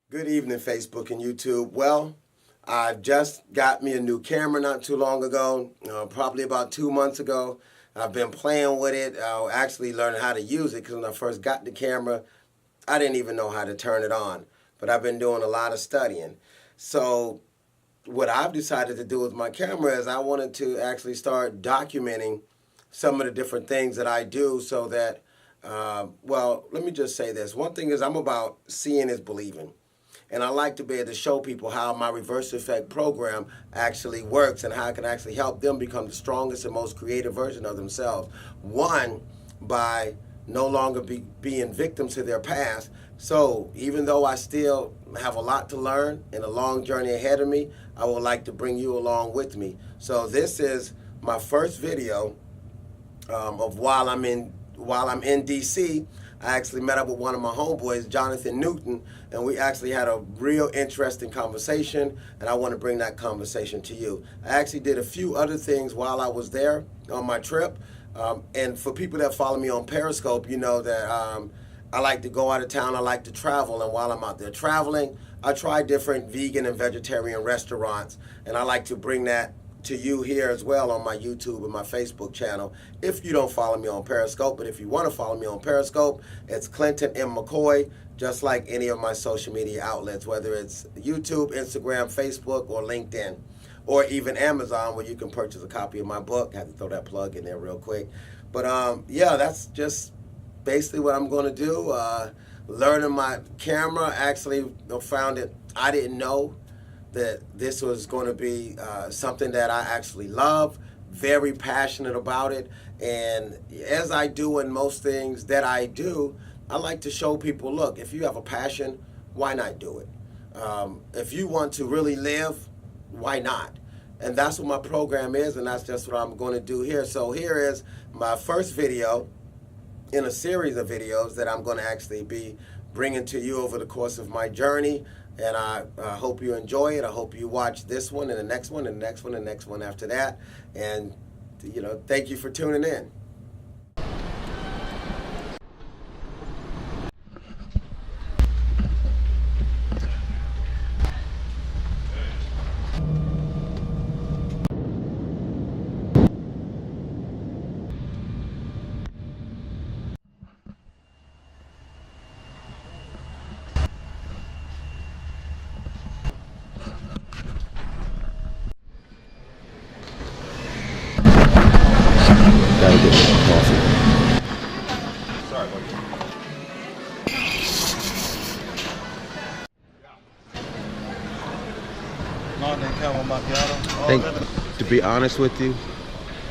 Good evening, Facebook and YouTube. Well, I just got me a new camera not too long ago, probably about 2 months ago. I've been playing with it, actually learning how to use it because when I first got the camera, I didn't even know how to turn it on. But I've been doing a lot of studying. So what I've decided to do with my camera is I wanted to actually start documenting some of the different things that I do so that, well, let me just say this. One thing is I'm about seeing is believing. And I like to be able to show people how my reverse effect program actually works and how it can actually help them become the strongest and most creative version of themselves. One, by no longer being victims to their past. So even though I still have a lot to learn and a long journey ahead of me, I would like to bring you along with me. So this is my first video of while I'm in DC. I actually met up with one of my homeboys, Jonathan Newton, and we actually had a real interesting conversation, and I want to bring that conversation to you. I actually did a few other things while I was there on my trip, and for people that follow me on Periscope, you know that I like to go out of town, I like to travel, and while I'm out there traveling, I try different vegan and vegetarian restaurants, and I like to bring that to you here as well on my YouTube and my Facebook channel if you don't follow me on Periscope. But if you want to follow me on Periscope, it's Clinton M. McCoy, just like any of my social media outlets, whether it's YouTube, Instagram, Facebook, or LinkedIn, or even Amazon, where you can purchase a copy of my book. I had to throw that plug in there real quick. But yeah, that's just basically what I'm going to do. Learning my camera, actually found it, I didn't know that this was going to be something that I actually love, very passionate about it. And as I do in most things that I do, I like to show people, look, if you have a passion, why not do it? If you want to really live, why not? And that's what my program is, and that's just what I'm going to do here. So here is my first video in a series of videos that I'm going to actually be bringing to you over the course of my journey. And I hope you enjoy it. I hope you watch this one and the next one and the next one and the next one after that. And, you know, thank you for tuning in. Gotta get some coffee. Sorry, buddy. To be honest with you,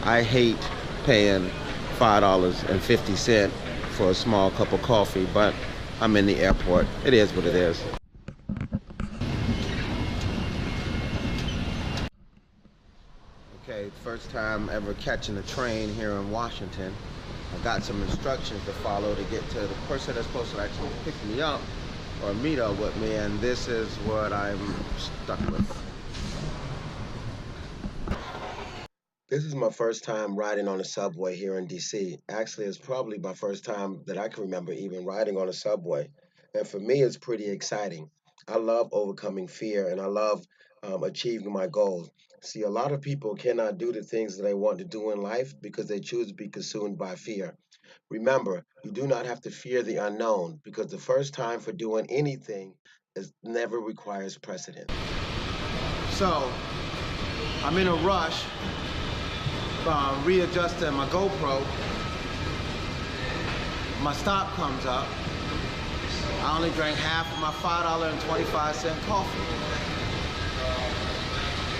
I hate paying $5.50 for a small cup of coffee, but I'm in the airport. It is what it is. Okay, first time ever catching a train here in Washington. I got some instructions to follow to get to the person that's supposed to actually pick me up or meet up with me, and this is what I'm stuck with. This is my first time riding on a subway here in DC. Actually, it's probably my first time that I can remember even riding on a subway. And for me, it's pretty exciting. I love overcoming fear and I love achieving my goals. See, a lot of people cannot do the things that they want to do in life because they choose to be consumed by fear. Remember, you do not have to fear the unknown because the first time for doing anything is never requires precedent. So, I'm in a rush, readjusting my GoPro. My stop comes up. I only drank half of my $5.25 coffee.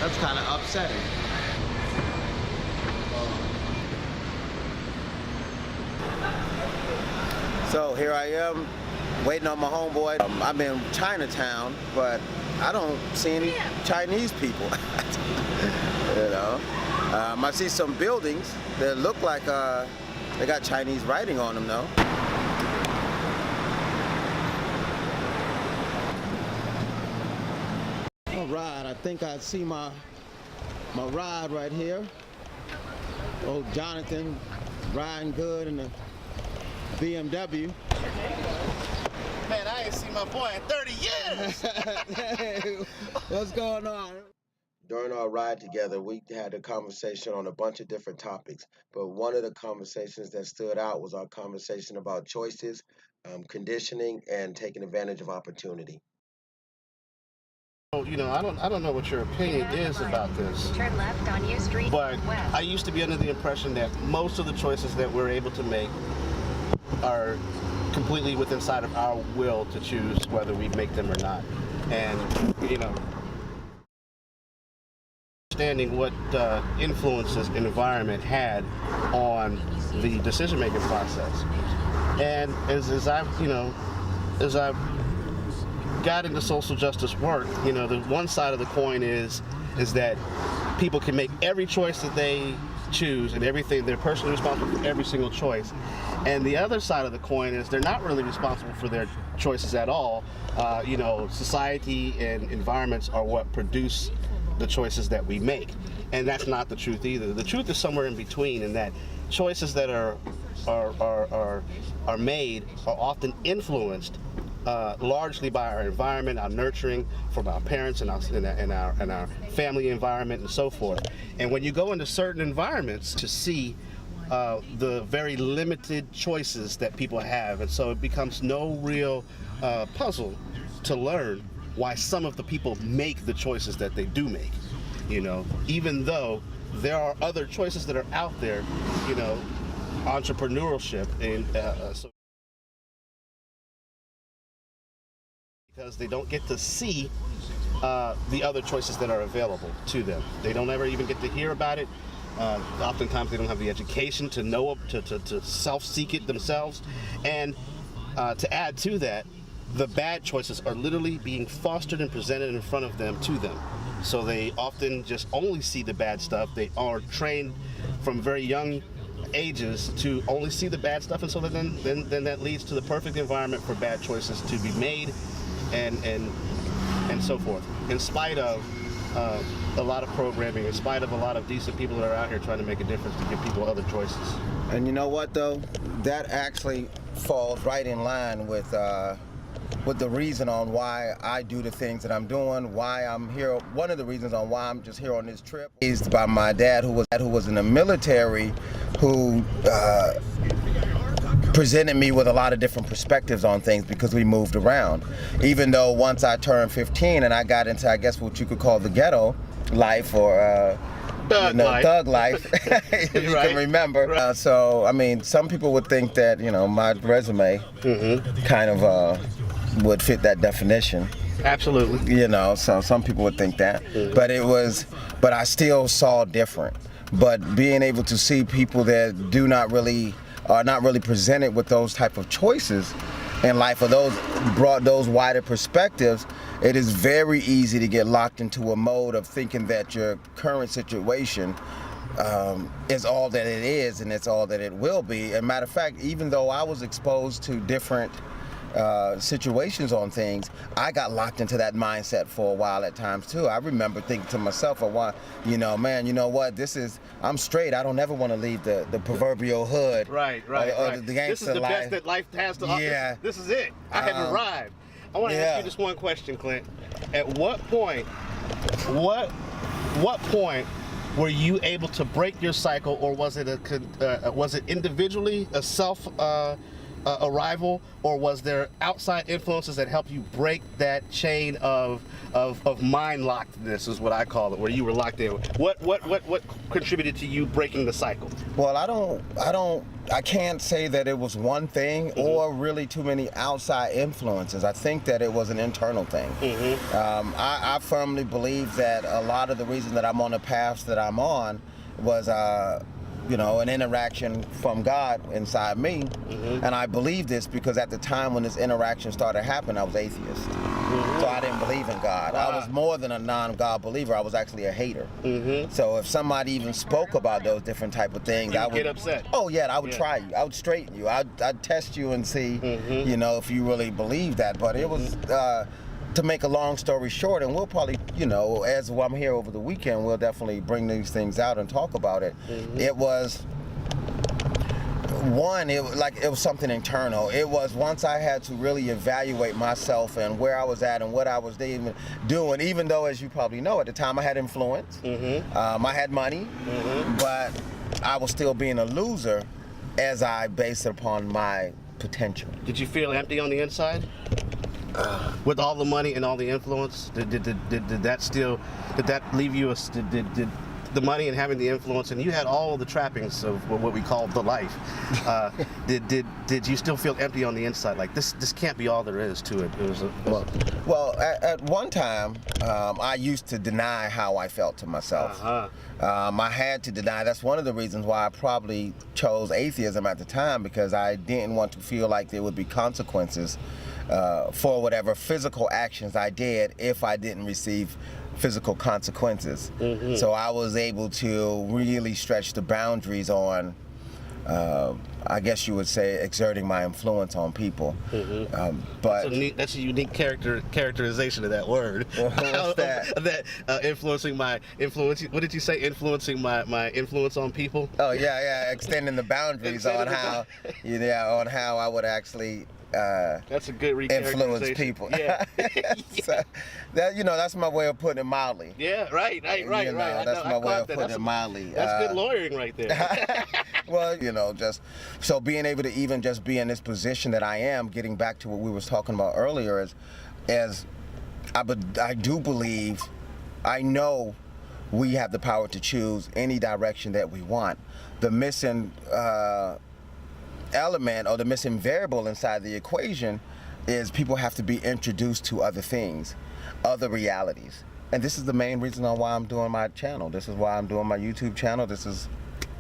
That's kind of upsetting. So here I am, waiting on my homeboy. I'm in Chinatown, but I don't see any Chinese people. You know, I see some buildings that look like they got Chinese writing on them, though. All right, I think I see my ride right here. Old Jonathan riding good in the BMW. Man, I ain't seen my boy in 30 years. Hey, what's going on? During our ride together, we had a conversation on a bunch of different topics, but one of the conversations that stood out was our conversation about choices, conditioning, and taking advantage of opportunity. You know, I don't know what your opinion is about this. Turn left on U Street. But west. I used to be under the impression that most of the choices that we're able to make are completely within sight of our will to choose whether we make them or not. And, you know, understanding what influences environment had on the decision-making process. And as I've got into social justice work, you know, the one side of the coin is that people can make every choice that they choose and everything, they're personally responsible for every single choice. And the other side of the coin is they're not really responsible for their choices at all. You know, society and environments are what produce the choices that we make. And that's not the truth either. The truth is somewhere in between, in that choices that are made are often influenced largely by our environment, our nurturing from our parents and our family environment and so forth. And when you go into certain environments to see the very limited choices that people have, and so it becomes no real puzzle to learn why some of the people make the choices that they do make, you know, even though there are other choices that are out there, you know, entrepreneurship and so because they don't get to see the other choices that are available to them. They don't ever even get to hear about it. Oftentimes they don't have the education to know, to self-seek it themselves. And to add to that, the bad choices are literally being fostered and presented in front of them to them. So they often just only see the bad stuff. They are trained from very young ages to only see the bad stuff, and so then that leads to the perfect environment for bad choices to be made and so forth. In spite of a lot of programming, in spite of a lot of decent people that are out here trying to make a difference to give people other choices. And you know what, though? That actually falls right in line with the reason on why I do the things that I'm doing, why I'm here. One of the reasons on why I'm just here on this trip is by my dad, who was in the military, who presented me with a lot of different perspectives on things because we moved around. Even though once I turned 15 and I got into, I guess, what you could call the ghetto life, or thug life, if you can remember. Right. So, I mean, some people would think that, you know, my resume kind of would fit that definition. Absolutely. You know, so some people would think that. But I still saw different. But being able to see people that are not really presented with those type of choices in life, or brought those wider perspectives, it is very easy to get locked into a mode of thinking that your current situation is all that it is and it's all that it will be. And matter of fact, even though I was exposed to different situations on things, I got locked into that mindset for a while at times too. I remember thinking to myself a while, you know, man, you know what, I'm straight. I don't ever want to leave the proverbial hood. Right. The gangster This is the life. best that life has to offer. Yeah. This is it. I have arrived. I want to ask you just one question, Clint. At what point were you able to break your cycle, or was it individually a self arrival, or was there outside influences that helped you break that chain of mind lockedness, is what I call it, where you were locked in? What contributed to you breaking the cycle? Well, I can't say that it was one thing or really too many outside influences. I think that it was an internal thing. I firmly believe that a lot of the reason that I'm on the path that I'm on was you know, an interaction from God inside me. And I believe this because at the time when this interaction started happening, I was atheist. So I didn't believe in God. I was more than a non-God believer. I was actually a hater. So if somebody even spoke about those different type of things, I would get upset. Oh yeah, I would try you. I would straighten you. I'd test you and see, you know, if you really believe that. But it was to make a long story short, and we'll probably, you know, as I'm here over the weekend, we'll definitely bring these things out and talk about it. It was one, it was something internal. It was once I had to really evaluate myself and where I was at and what I was even doing. Even though, as you probably know, at the time I had influence, I had money, but I was still being a loser as I based it upon my potential. Did you feel empty on the inside? With all the money and all the influence, did that leave you? Did the money and having the influence, and you had all the trappings of what we call the life? Did you still feel empty on the inside? Like this can't be all there is to it. Well, at one time, I used to deny how I felt to myself. I had to deny. That's one of the reasons why I probably chose atheism at the time, because I didn't want to feel like there would be consequences for whatever physical actions I did if I didn't receive physical consequences. So I was able to really stretch the boundaries on, I guess you would say, exerting my influence on people. But that's a unique characterization of that word. What's that? Influencing my influence. What did you say? Influencing my influence on people? Oh yeah, extending the boundaries on how I would actually that's a good influence people. Yeah. So that's my way of putting it mildly. Yeah, right. That's my way of putting it mildly. That's good lawyering right there. Well, just so being able to even just be in this position that I am, getting back to what we was talking about earlier, as I do believe, I know we have the power to choose any direction that we want. The missing element, or the missing variable inside the equation, is people have to be introduced to other things, other realities. And this is the main reason on why I'm doing my channel. This is why I'm doing my YouTube channel. This is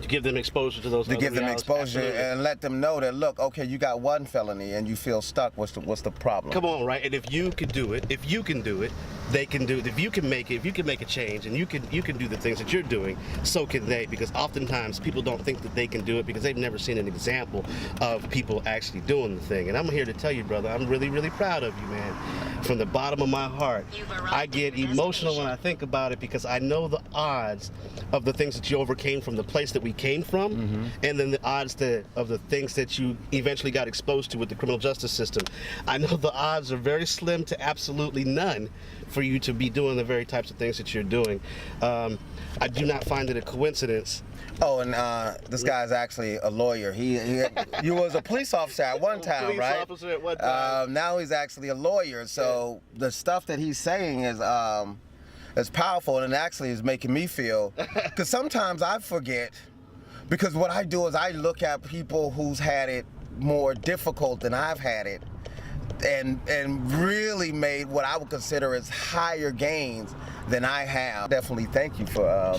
to give them exposure to those. To give them exposure. Absolutely. And let them know that, look, okay, you got one felony and you feel stuck. What's the problem? Come on, right? And if you can do it, they can do it. If you can make a change, and you can do the things that you're doing, so can they. Because oftentimes people don't think that they can do it because they've never seen an example of people actually doing the thing. And I'm here to tell you, brother, I'm really, really proud of you, man. From the bottom of my heart, I get emotional when I think about it, because I know the odds of the things that you overcame from the place that we came from, and then the odds of the things that you eventually got exposed to with the criminal justice system. I know the odds are very slim to absolutely none for you to be doing the very types of things that you're doing. I do not find it a coincidence. Oh, and this guy's actually a lawyer. He was a police officer at one time, right? Police officer at one time. Now he's actually a lawyer. So the stuff that he's saying is powerful, and actually is making me feel. Because sometimes I forget. Because what I do is I look at people who's had it more difficult than I've had it, and really made what I would consider as higher gains than I have. Definitely thank you for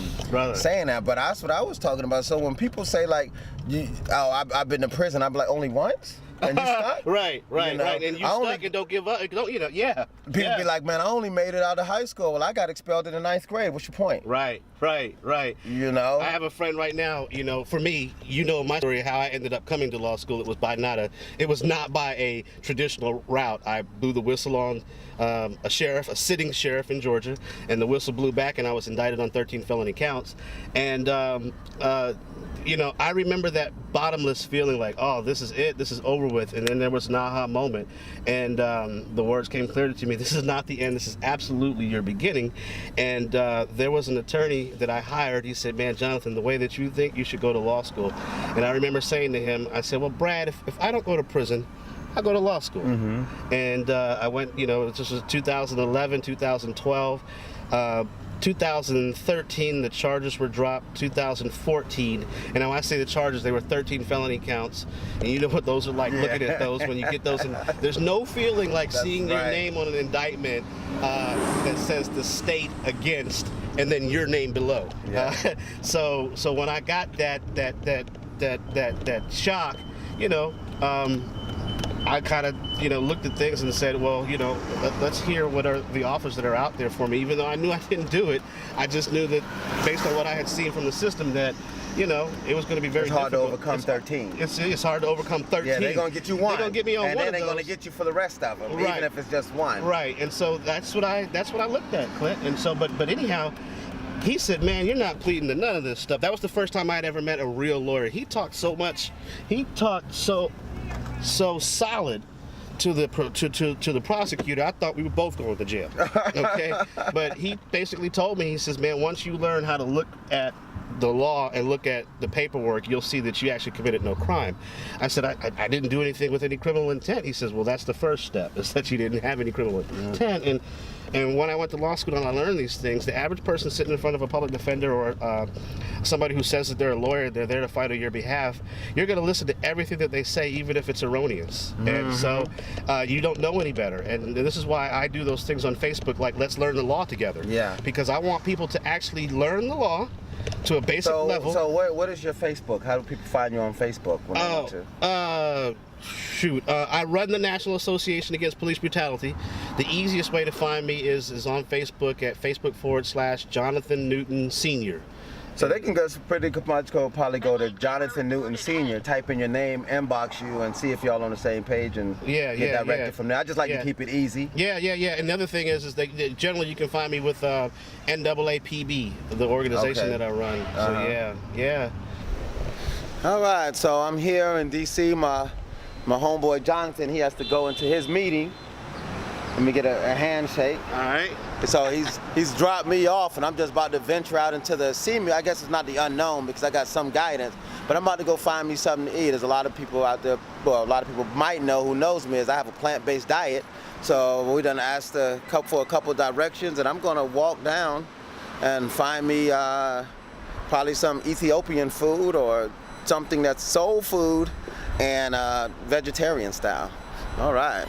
saying that. But that's what I was talking about. So when people say like, I've been to prison, I'm like, only once? And you stuck? Right. And you stuck and don't give up. People be like, man, I only made it out of high school. Well, I got expelled in the 9th grade. What's your point? Right. I have a friend right now, for me, my story, how I ended up coming to law school. It was not by a traditional route. I blew the whistle on a sitting sheriff in Georgia, and the whistle blew back, and I was indicted on 13 felony counts. And I remember that bottomless feeling like, oh, this is it, this is over with. And then there was an aha moment, and the words came clearly to me: this is not the end, this is absolutely your beginning. And there was an attorney that I hired. He said, man, Jonathan, the way that you think, you should go to law school. And I remember saying to him, I said, well, Brad, if I don't go to prison, I go to law school. And I went, this was 2011, 2012. 2013, the charges were dropped. 2014, and when I say the charges, they were 13 felony counts. And you know what those are like, looking at those when you get those. And there's no feeling like seeing your name on an indictment that says the state against, and then your name below. So when I got that shock, I kind of, looked at things and said, well, let's hear what are the offers that are out there for me. Even though I knew I didn't do it, I just knew that based on what I had seen from the system that, it was going to be very difficult. It's hard to overcome 13. It's hard to overcome 13. Yeah, they're going to get you one. They're going to get me on one of those. And then they're going to get you for the rest of them, even if it's just one. Right, and so that's what I looked at, Clint. And so, but anyhow, he said, man, you're not pleading to none of this stuff. That was the first time I'd ever met a real lawyer. He talked so much. He talked so solid to the prosecutor. I thought we were both going to jail. Okay, but he basically told me, he says, man, once you learn how to look at the law and look at the paperwork, you'll see that you actually committed no crime. I said, I didn't do anything with any criminal intent. He says, well, that's the first step, is that you didn't have any criminal intent. And when I went to law school and I learned these things, the average person sitting in front of a public defender or somebody who says that they're a lawyer, they're there to fight on your behalf, you're going to listen to everything that they say, even if it's erroneous. And so you don't know any better. And this is why I do those things on Facebook, like let's learn the law together. Yeah. Because I want people to actually learn the law to a basic level. So what is your Facebook? How do people find you on Facebook when they want to? I run the National Association Against Police Brutality. The easiest way to find me is on Facebook at Facebook.com/Jonathan Newton Sr. So they can go pretty much probably go to Jonathan Newton Sr., type in your name, inbox you, and see if y'all on the same page and get directed from there. I just like to keep it easy. Yeah. And the other thing is that generally you can find me with NAAPB, the organization that I run. So yeah. All right, so I'm here in D.C. My homeboy Jonathan, he has to go into his meeting. Let me get a handshake. All right. So he's dropped me off, and I'm just about to venture out into the semi. I guess it's not the unknown because I got some guidance, but I'm about to go find me something to eat. There's a lot of people out there, well, a lot of people might know who knows me, is I have a plant-based diet. So we done asked for a couple directions, and I'm gonna walk down and find me probably some Ethiopian food or something that's soul food and vegetarian style. All right.